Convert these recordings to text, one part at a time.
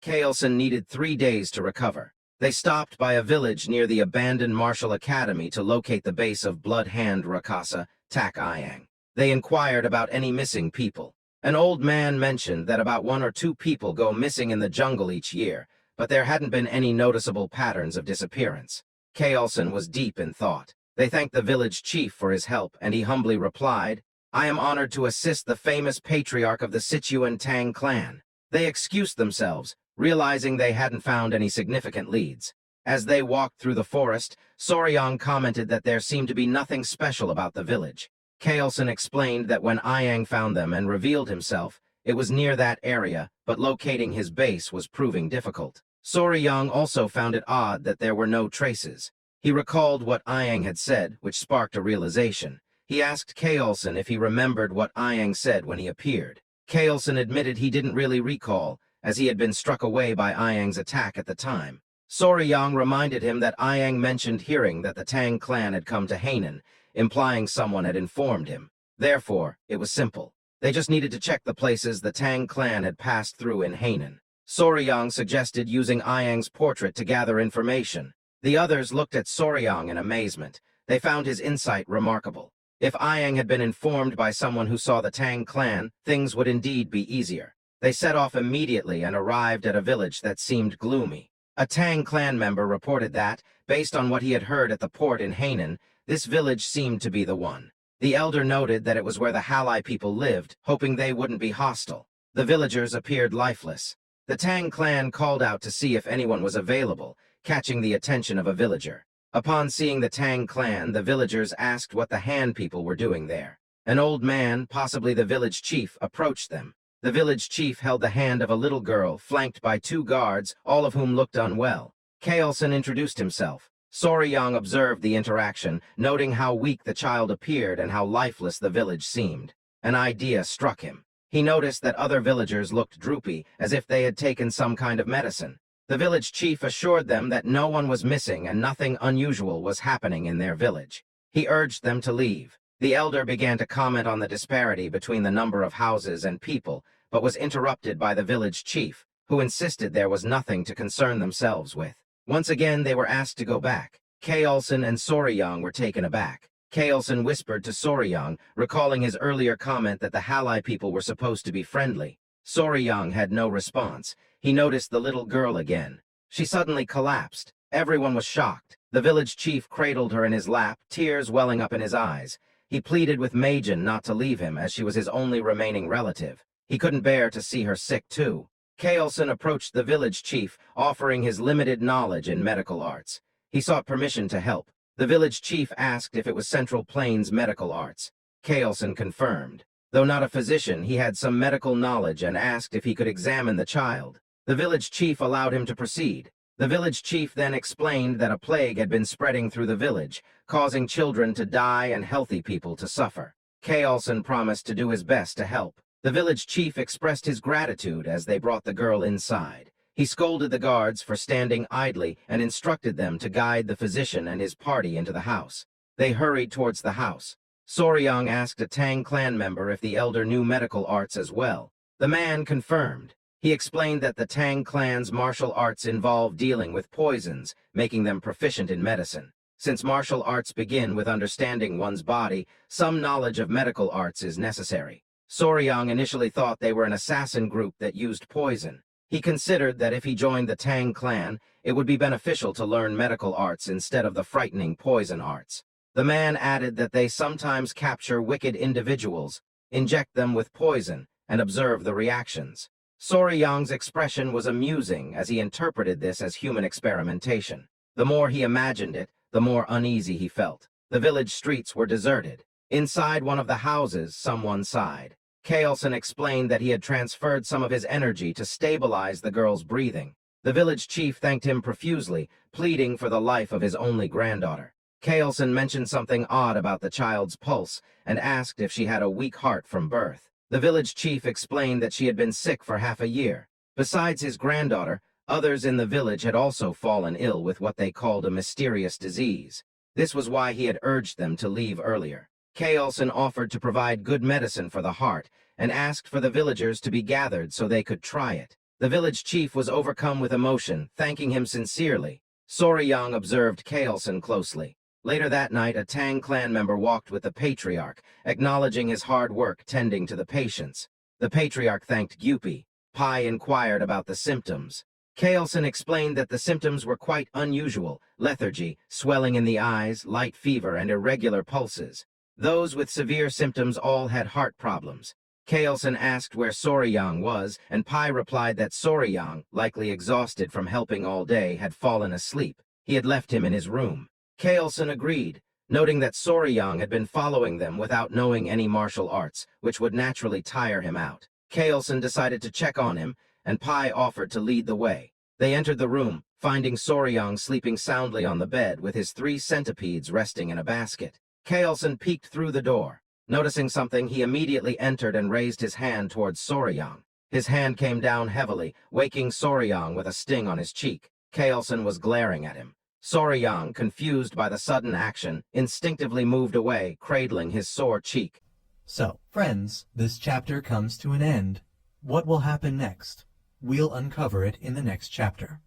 Kaelson needed 3 days to recover. They stopped by a village near the abandoned martial academy to locate the base of Blood Hand Rakasa, Tak Iang. They inquired about any missing people. An old man mentioned that about 1 or 2 people go missing in the jungle each year, but there hadn't been any noticeable patterns of disappearance. Kaelson was deep in thought. They thanked the village chief for his help, and he humbly replied, "I am honored to assist the famous patriarch of the Sichuan Tang clan." They excused themselves, realizing they hadn't found any significant leads. As they walked through the forest, Soryang commented that there seemed to be nothing special about the village. Kaelson explained that when Iang found them and revealed himself, it was near that area, but locating his base was proving difficult. Soryang also found it odd that there were no traces. He recalled what Iang had said, which sparked a realization. He asked Kaelson if he remembered what Iang said when he appeared. Kaelson admitted he didn't really recall, as he had been struck away by Iang's attack at the time. Soryang reminded him that Iang mentioned hearing that the Tang clan had come to Hainan, implying someone had informed him. Therefore, it was simple. They just needed to check the places the Tang clan had passed through in Hainan. Soryang suggested using Iang's portrait to gather information. The others looked at Soryang in amazement. They found his insight remarkable. If Iang had been informed by someone who saw the Tang clan, things would indeed be easier. They set off immediately and arrived at a village that seemed gloomy. A Tang clan member reported that, based on what he had heard at the port in Hainan, this village seemed to be the one. The elder noted that it was where the Halai people lived, hoping they wouldn't be hostile. The villagers appeared lifeless. The Tang clan called out to see if anyone was available, catching the attention of a villager. Upon seeing the Tang clan, the villagers asked what the Han people were doing there. An old man, possibly the village chief, approached them. The village chief held the hand of a little girl, flanked by 2 guards, all of whom looked unwell. Kaelson introduced himself. Soryang observed the interaction, noting how weak the child appeared and how lifeless the village seemed. An idea struck him. He noticed that other villagers looked droopy, as if they had taken some kind of medicine. The village chief assured them that no one was missing and nothing unusual was happening in their village. He urged them to leave. The elder began to comment on the disparity between the number of houses and people, but was interrupted by the village chief, who insisted there was nothing to concern themselves with. Once again, they were asked to go back. Kaelson and Soryang were taken aback. Kaelson whispered to Soryang, recalling his earlier comment that the Halai people were supposed to be friendly. Soryang had no response. He noticed the little girl again. She suddenly collapsed. Everyone was shocked. The village chief cradled her in his lap, tears welling up in his eyes. He pleaded with Majin not to leave him, as she was his only remaining relative. He couldn't bear to see her sick, too. Kaelson approached the village chief, offering his limited knowledge in medical arts. He sought permission to help. The village chief asked if it was Central Plains medical arts. Kaelson confirmed. Though not a physician, he had some medical knowledge and asked if he could examine the child. The village chief allowed him to proceed. The village chief then explained that a plague had been spreading through the village, causing children to die and healthy people to suffer. Kaelson promised to do his best to help. The village chief expressed his gratitude as they brought the girl inside. He scolded the guards for standing idly and instructed them to guide the physician and his party into the house. They hurried towards the house. Soryang asked a Tang clan member if the elder knew medical arts as well. The man confirmed. He explained that the Tang clan's martial arts involve dealing with poisons, making them proficient in medicine. Since martial arts begin with understanding one's body, some knowledge of medical arts is necessary. Soryang initially thought they were an assassin group that used poison. He considered that if he joined the Tang clan, it would be beneficial to learn medical arts instead of the frightening poison arts. The man added that they sometimes capture wicked individuals, inject them with poison, and observe the reactions. Soryang's expression was amusing as he interpreted this as human experimentation. The more he imagined it, the more uneasy he felt. The village streets were deserted. Inside one of the houses, someone sighed. Kaelson explained that he had transferred some of his energy to stabilize the girl's breathing. The village chief thanked him profusely, pleading for the life of his only granddaughter. Kaelson mentioned something odd about the child's pulse and asked if she had a weak heart from birth. The village chief explained that she had been sick for half a year. Besides his granddaughter, others in the village had also fallen ill with what they called a mysterious disease. This was why he had urged them to leave earlier. Kaelson offered to provide good medicine for the heart and asked for the villagers to be gathered so they could try it. The village chief was overcome with emotion, thanking him sincerely. Soryang observed Kaelson closely. Later that night, a Tang clan member walked with the patriarch, acknowledging his hard work tending to the patients. The patriarch thanked Gyupi. Pai inquired about the symptoms. Kaelson explained that the symptoms were quite unusual: lethargy, swelling in the eyes, light fever, and irregular pulses. Those with severe symptoms all had heart problems. Kaelson asked where Soryang was, and Pai replied that Soryang, likely exhausted from helping all day, had fallen asleep. He had left him in his room. Kaelson agreed, noting that Soryang had been following them without knowing any martial arts, which would naturally tire him out. Kaelson decided to check on him, and Pai offered to lead the way. They entered the room, finding Soryang sleeping soundly on the bed with his 3 centipedes resting in a basket. Kaelson peeked through the door. Noticing something, he immediately entered and raised his hand towards Soryang. His hand came down heavily, waking Soryang with a sting on his cheek. Kaelson was glaring at him. Soryang, confused by the sudden action, instinctively moved away, cradling his sore cheek. So, friends, this chapter comes to an end. What will happen next? We'll uncover it in the next chapter.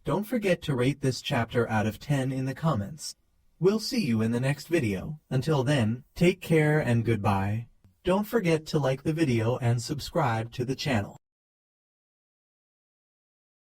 Don't forget to rate this chapter out of 10 in the comments. We'll see you in the next video. Until then, take care and goodbye. Don't forget to like the video and subscribe to the channel.